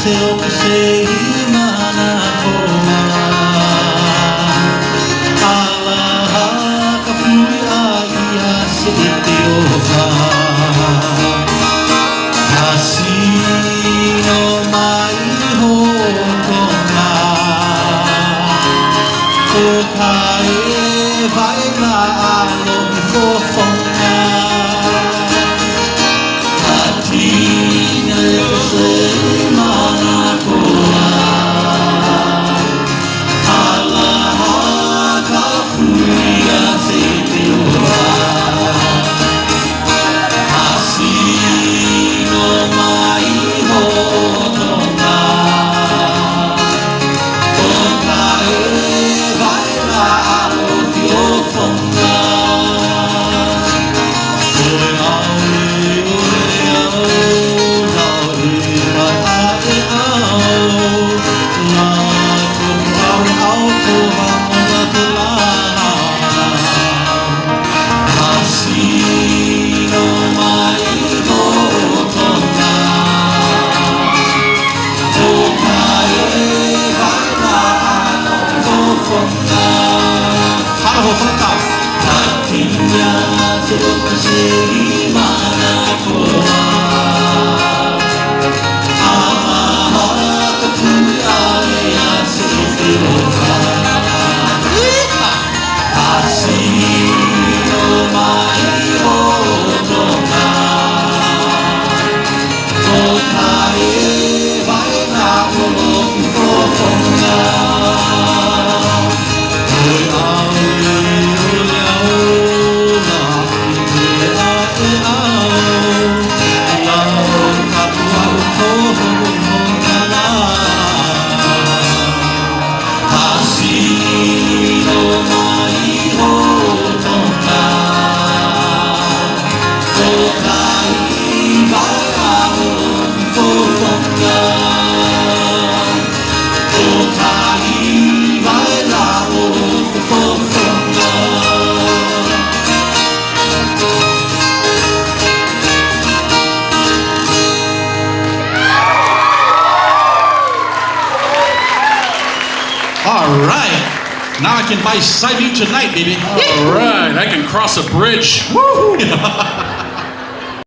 silok sa himana ko Allah kapuya sa Ethiopia Hasino maihoto na Okae vai la along fofona Atina se manakoa Allah kapuya se Ethiopia Hasino maihoto na Okae vai la along fofona Hatinya silok sa himana ko Allah kapuya sa Ethiopia Hasino maihoto na Okae vai la along fofona All right. Now I can buy side view tonight, baby. All right, I can cross a bridge. Woo!